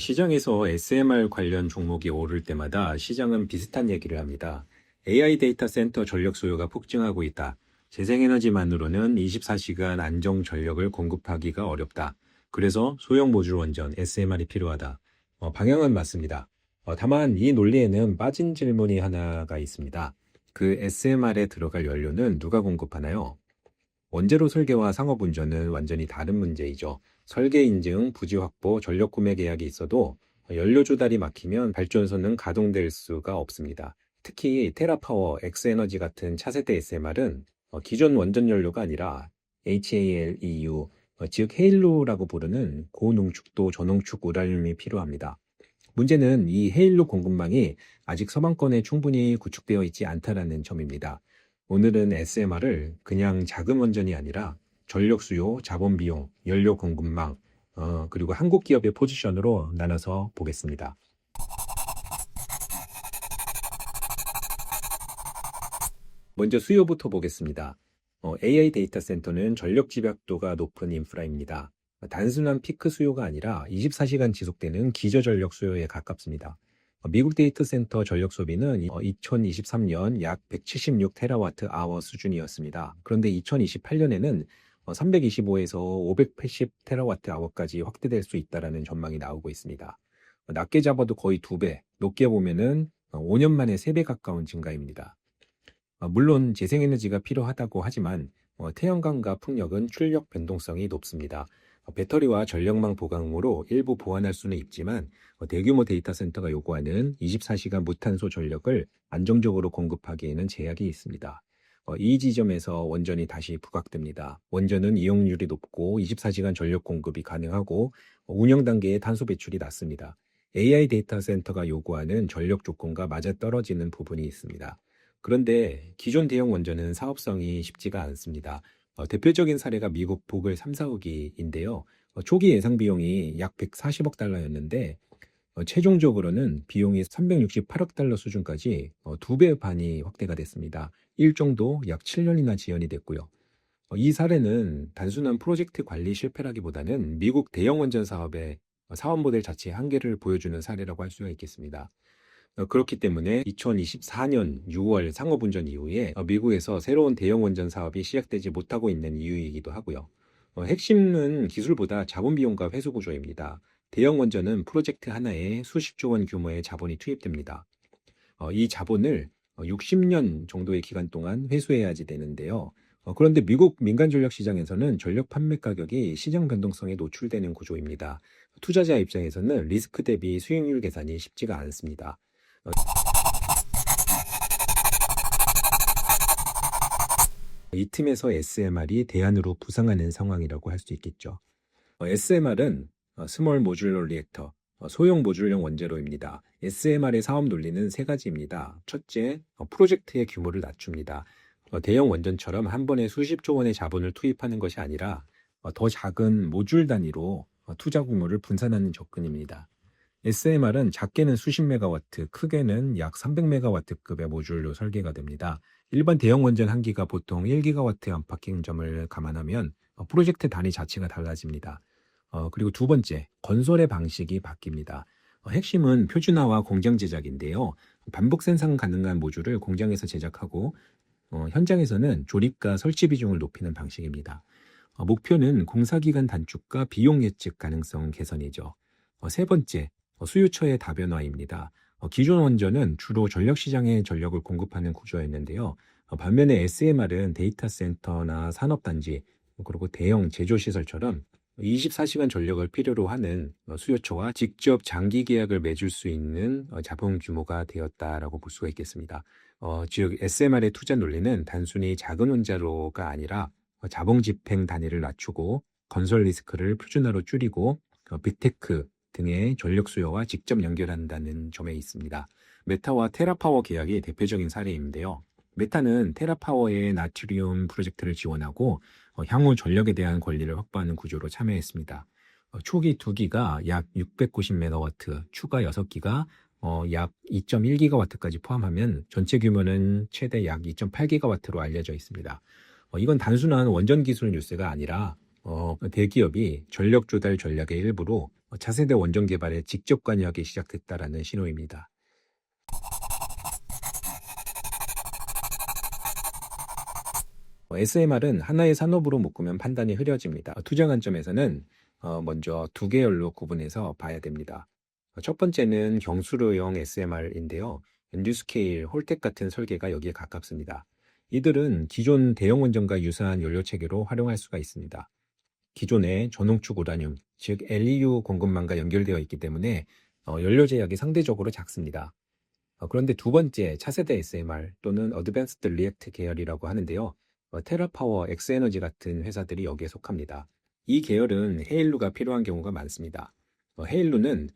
시장에서 SMR 관련 종목이 오를 때마다 시장은 비슷한 얘기를 합니다. AI 데이터 센터 전력 수요가 폭증하고 있다. 재생에너지만으로는 24시간 안정 전력을 공급하기가 어렵다. 그래서 소형 모듈 원전 SMR이 필요하다. 방향은 맞습니다. 다만 이 논리에는 빠진 질문이 하나가 있습니다. 그 SMR에 들어갈 연료는 누가 공급하나요? 원재료 설계와 상업 운전은 완전히 다른 문제이죠. 설계 인증, 부지 확보, 전력 구매 계약이 있어도 연료 조달이 막히면 발전소는 가동될 수가 없습니다. 특히 테라파워, 엑스에너지 같은 차세대 SMR은 기존 원전 연료가 아니라 HALEU, 즉 헤일로라고 부르는 고농축도 저농축 우라늄이 필요합니다. 문제는 이 헤일로 공급망이 아직 서방권에 충분히 구축되어 있지 않다는 점입니다. 오늘은 SMR을 그냥 자금 원전이 아니라 전력 수요, 자본 비용, 연료 공급망, 그리고 한국 기업의 포지션으로 나눠서 보겠습니다. 먼저 수요부터 보겠습니다. AI 데이터 센터는 전력 집약도가 높은 인프라입니다. 단순한 피크 수요가 아니라 24시간 지속되는 기저전력 수요에 가깝습니다. 미국 데이터 센터 전력 소비는 2023년 약 176테라와트 아워 수준이었습니다. 그런데 2028년에는 325에서 580테라와트 아워까지 확대될 수 있다는 전망이 나오고 있습니다. 낮게 잡아도 거의 2배, 높게 보면은 5년 만에 3배 가까운 증가입니다. 물론 재생에너지가 필요하다고 하지만 태양광과 풍력은 출력 변동성이 높습니다. 배터리와 전력망 보강으로 일부 보완할 수는 있지만 대규모 데이터 센터가 요구하는 24시간 무탄소 전력을 안정적으로 공급하기에는 제약이 있습니다. 이 지점에서 원전이 다시 부각됩니다. 원전은 이용률이 높고 24시간 전력 공급이 가능하고 운영 단계의 탄소 배출이 낮습니다. AI 데이터 센터가 요구하는 전력 조건과 맞아떨어지는 부분이 있습니다. 그런데 기존 대형 원전은 사업성이 쉽지가 않습니다. 대표적인 사례가 미국 보글 3, 4호기인데요. 초기 예상 비용이 약 140억 달러였는데 최종적으로는 비용이 368억 달러 수준까지 2배 반이 확대가 됐습니다. 일정도 약 7년이나 지연이 됐고요. 이 사례는 단순한 프로젝트 관리 실패라기보다는 미국 대형 원전 사업의 사업 모델 자체의 한계를 보여주는 사례라고 할 수가 있겠습니다. 그렇기 때문에 2024년 6월 상업운전 이후에 미국에서 새로운 대형 원전 사업이 시작되지 못하고 있는 이유이기도 하고요. 핵심은 기술보다 자본 비용과 회수 구조입니다. 대형 원전은 프로젝트 하나에 수십조 원 규모의 자본이 투입됩니다. 이 자본을 60년 정도의 기간 동안 회수해야지 되는데요. 그런데 미국 민간 전력 시장에서는 전력 판매 가격이 시장 변동성에 노출되는 구조입니다. 투자자 입장에서는 리스크 대비 수익률 계산이 쉽지가 않습니다. 이 틈에서 SMR이 대안으로 부상하는 상황이라고 할 수 있겠죠. SMR은 스몰 모듈러 리액터, 소형 모듈형 원재료입니다. SMR의 사업 논리는 세 가지입니다. 첫째, 프로젝트의 규모를 낮춥니다. 대형 원전처럼 한 번에 수십조 원의 자본을 투입하는 것이 아니라 더 작은 모듈 단위로 투자 규모를 분산하는 접근입니다. SMR은 작게는 수십 메가와트, 크게는 약 300메가와트급의 모듈로 설계가 됩니다. 일반 대형 원전 한 기가 보통 1기가와트 안팎인 점을 감안하면 프로젝트 단위 자체가 달라집니다. 그리고 두 번째, 건설의 방식이 바뀝니다. 핵심은 표준화와 공장 제작인데요. 반복 생산 가능한 모듈을 공장에서 제작하고 현장에서는 조립과 설치 비중을 높이는 방식입니다. 목표는 공사기간 단축과 비용 예측 가능성 개선이죠. 세 번째, 수요처의 다변화입니다. 기존 원전은 주로 전력시장에 전력을 공급하는 구조였는데요. 반면에 SMR은 데이터 센터나 산업단지, 그리고 대형 제조시설처럼 24시간 전력을 필요로 하는 수요처와 직접 장기 계약을 맺을 수 있는 자본 규모가 되었다라고 볼 수가 있겠습니다. 즉 SMR의 투자 논리는 단순히 작은 원자로가 아니라 자본 집행 단위를 낮추고 건설 리스크를 표준화로 줄이고 빅테크 등의 전력 수요와 직접 연결한다는 점에 있습니다. 메타와 테라파워 계약이 대표적인 사례인데요. 메타는 테라파워의 나트리움 프로젝트를 지원하고 향후 전력에 대한 권리를 확보하는 구조로 참여했습니다. 초기 2기가 약 690메가와트, 추가 6기가 약 2.1기가와트까지 포함하면 전체 규모는 최대 약 2.8기가와트로 알려져 있습니다. 이건 단순한 원전 기술 뉴스가 아니라 대기업이 전력 조달 전략의 일부로 차세대 원전 개발에 직접 관여하기 시작했다라는 신호입니다. SMR은 하나의 산업으로 묶으면 판단이 흐려집니다. 투자 관점에서는 먼저 두 계열로 구분해서 봐야 됩니다. 첫 번째는 경수로용 SMR인데요. 뉴스케일, 홀텍 같은 설계가 여기에 가깝습니다. 이들은 기존 대형 원전과 유사한 연료 체계로 활용할 수가 있습니다. 기존의 전홍축 우라늄, 즉 LEU 공급망과 연결되어 있기 때문에 연료 제약이 상대적으로 작습니다. 그런데 두 번째 차세대 SMR 또는 어드밴스드 리액트 계열이라고 하는데요. 테라파워, 엑스에너지 같은 회사들이 여기에 속합니다. 이 계열은 헤일루가 필요한 경우가 많습니다. 헤일루는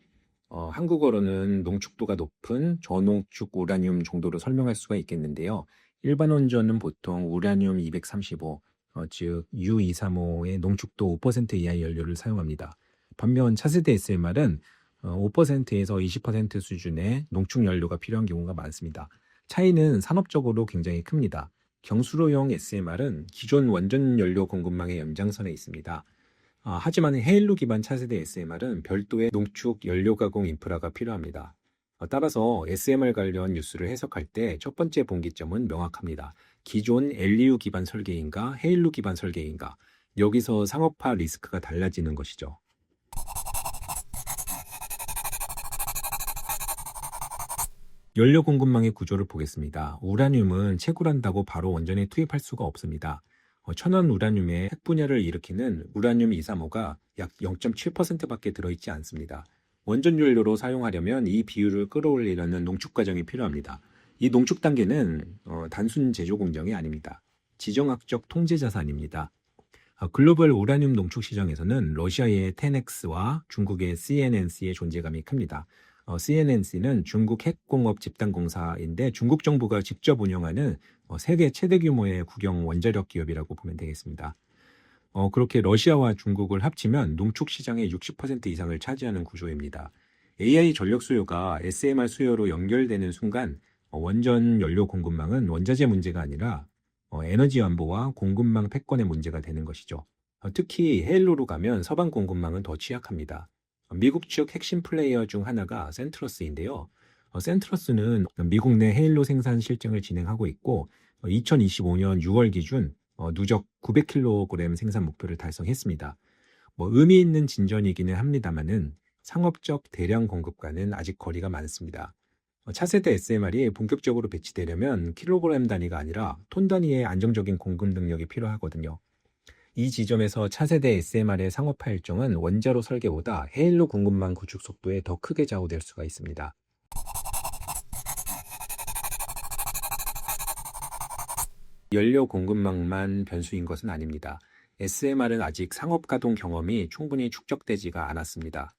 한국어로는 농축도가 높은 저농축 우라늄 정도로 설명할 수가 있겠는데요. 일반 원전은 보통 우라늄 235, 즉 U235의 농축도 5% 이하의 연료를 사용합니다. 반면 차세대 SMR은 5%에서 20% 수준의 농축 연료가 필요한 경우가 많습니다. 차이는 산업적으로 굉장히 큽니다. 경수로용 SMR은 기존 원전 연료 공급망의 연장선에 있습니다. 하지만 헤일루 기반 차세대 SMR은 별도의 농축 연료 가공 인프라가 필요합니다. 따라서 SMR 관련 뉴스를 해석할 때 첫 번째 분기점은 명확합니다. 기존 LEU 기반 설계인가 헤일루 기반 설계인가, 여기서 상업화 리스크가 달라지는 것이죠. 연료 공급망의 구조를 보겠습니다. 우라늄은 채굴한다고 바로 원전에 투입할 수가 없습니다. 천연 우라늄의 핵 분열을 일으키는 우라늄 235가 약 0.7%밖에 들어있지 않습니다. 원전 연료로 사용하려면 이 비율을 끌어올리려는 농축 과정이 필요합니다. 이 농축 단계는 단순 제조 공정이 아닙니다. 지정학적 통제 자산입니다. 글로벌 우라늄 농축 시장에서는 러시아의 텐엑스와 중국의 CNNC의 존재감이 큽니다. CNNC는 중국 핵공업 집단공사인데 중국 정부가 직접 운영하는 세계 최대 규모의 국영 원자력 기업이라고 보면 되겠습니다. 그렇게 러시아와 중국을 합치면 농축 시장의 60% 이상을 차지하는 구조입니다. AI 전력 수요가 SMR 수요로 연결되는 순간 원전 연료 공급망은 원자재 문제가 아니라 에너지 안보와 공급망 패권의 문제가 되는 것이죠. 특히 헤일로로 가면 서방 공급망은 더 취약합니다. 미국 측 핵심 플레이어 중 하나가 센트러스인데요. 센트러스는 미국 내 헤일로 생산 실증을 진행하고 있고 2025년 6월 기준 누적 900kg 생산 목표를 달성했습니다. 의미 있는 진전이기는 합니다만은 상업적 대량 공급과는 아직 거리가 많습니다. 차세대 SMR이 본격적으로 배치되려면 킬로그램 단위가 아니라 톤 단위의 안정적인 공급 능력이 필요하거든요. 이 지점에서 차세대 SMR의 상업화 일정은 원자로 설계보다 헤일로 공급망 구축 속도에 더 크게 좌우될 수가 있습니다. 연료 공급망만 변수인 것은 아닙니다. SMR은 아직 상업 가동 경험이 충분히 축적되지가 않았습니다.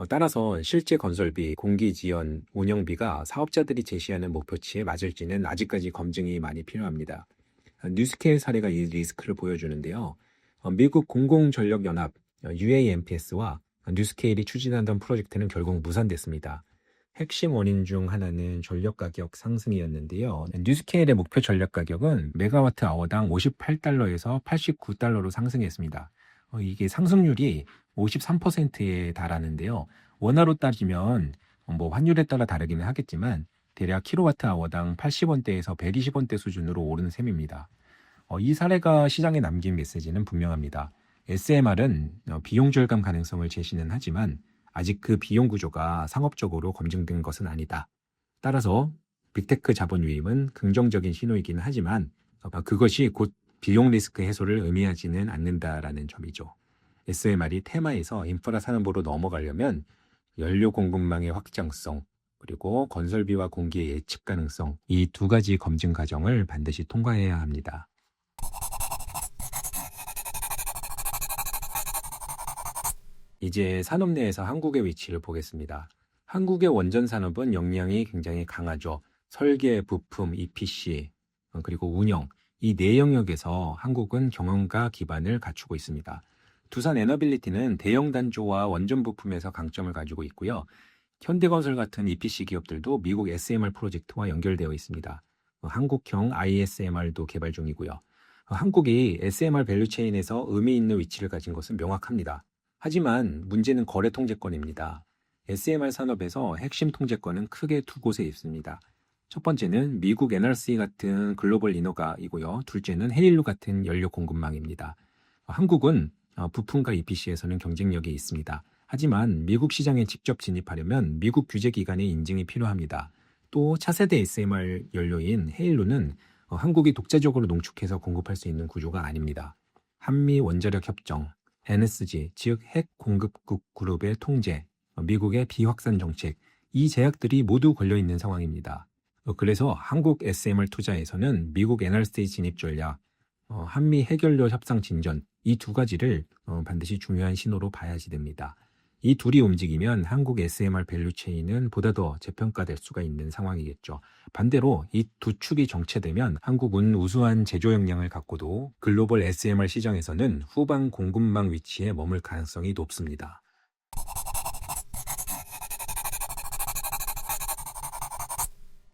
따라서 실제 건설비, 공기 지연, 운영비가 사업자들이 제시하는 목표치에 맞을지는 아직까지 검증이 많이 필요합니다. 뉴스케일 사례가 이 리스크를 보여주는데요. 미국 공공전력연합 UAMPS와 뉴스케일이 추진하던 프로젝트는 결국 무산됐습니다. 핵심 원인 중 하나는 전력 가격 상승이었는데요. 뉴스케일의 목표 전력 가격은 메가와트 아워당 58달러에서 89달러로 상승했습니다. 이게 상승률이 53%에 달하는데요. 원화로 따지면 환율에 따라 다르기는 하겠지만 대략 킬로와트 아워당 80원대에서 120원대 수준으로 오른 셈입니다. 이 사례가 시장에 남긴 메시지는 분명합니다. SMR은 비용 절감 가능성을 제시는 하지만 아직 그 비용 구조가 상업적으로 검증된 것은 아니다. 따라서 빅테크 자본 유입은 긍정적인 신호이긴 하지만 그것이 곧 비용 리스크 해소를 의미하지는 않는다라는 점이죠. SMR이 테마에서 인프라 산업으로 넘어가려면 연료 공급망의 확장성, 그리고 건설비와 공기의 예측 가능성, 이 두 가지 검증 과정을 반드시 통과해야 합니다. 이제 산업 내에서 한국의 위치를 보겠습니다. 한국의 원전 산업은 역량이 굉장히 강하죠. 설계, 부품, EPC, 그리고 운영, 이 네 영역에서 한국은 경영과 기반을 갖추고 있습니다. 두산 에너빌리티는 대형 단조와 원전 부품에서 강점을 가지고 있고요. 현대건설 같은 EPC 기업들도 미국 SMR 프로젝트와 연결되어 있습니다. 한국형 ISMR도 개발 중이고요. 한국이 SMR 밸류체인에서 의미 있는 위치를 가진 것은 명확합니다. 하지만 문제는 거래 통제권입니다. SMR 산업에서 핵심 통제권은 크게 두 곳에 있습니다. 첫 번째는 미국 NRC 같은 글로벌 인허가이고요. 둘째는 헤일루 같은 연료 공급망입니다. 한국은 부품과 EPC에서는 경쟁력이 있습니다. 하지만 미국 시장에 직접 진입하려면 미국 규제 기관의 인증이 필요합니다. 또 차세대 SMR 연료인 헤일루는 한국이 독자적으로 농축해서 공급할 수 있는 구조가 아닙니다. 한미 원자력 협정, NSG, 즉 핵 공급국 그룹의 통제, 미국의 비확산 정책, 이 제약들이 모두 걸려 있는 상황입니다. 그래서 한국 SMR 투자에서는 미국 NRC 진입 전략, 한미 해결료 협상 진전, 이 두 가지를 반드시 중요한 신호로 봐야지 됩니다. 이 둘이 움직이면 한국 SMR 밸류체인은 보다 더 재평가될 수가 있는 상황이겠죠. 반대로 이 두 축이 정체되면 한국은 우수한 제조 역량을 갖고도 글로벌 SMR 시장에서는 후방 공급망 위치에 머물 가능성이 높습니다.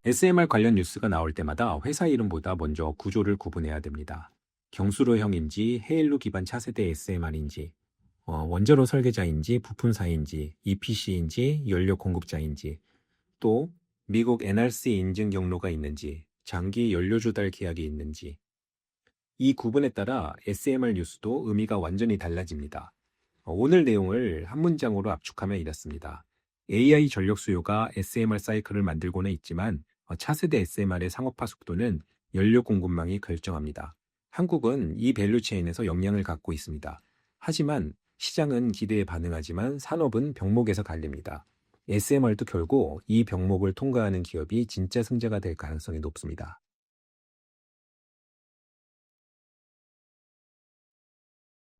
SMR 관련 뉴스가 나올 때마다 회사 이름보다 먼저 구조를 구분해야 됩니다. 경수로형인지 헤일루 기반 차세대 SMR인지, 원자로 설계자인지 부품사인지, EPC인지 연료 공급자인지, 또 미국 NRC 인증 경로가 있는지, 장기 연료 조달 계약이 있는지, 이 구분에 따라 SMR 뉴스도 의미가 완전히 달라집니다. 오늘 내용을 한 문장으로 압축하면 이렇습니다. AI 전력 수요가 SMR 사이클을 만들고는 있지만 차세대 SMR의 상업화 속도는 연료 공급망이 결정합니다. 한국은 이 밸류체인에서 역량을 갖고 있습니다. 하지만 시장은 기대에 반응하지만 산업은 병목에서 갈립니다. SMR도 결국 이 병목을 통과하는 기업이 진짜 승자가 될 가능성이 높습니다.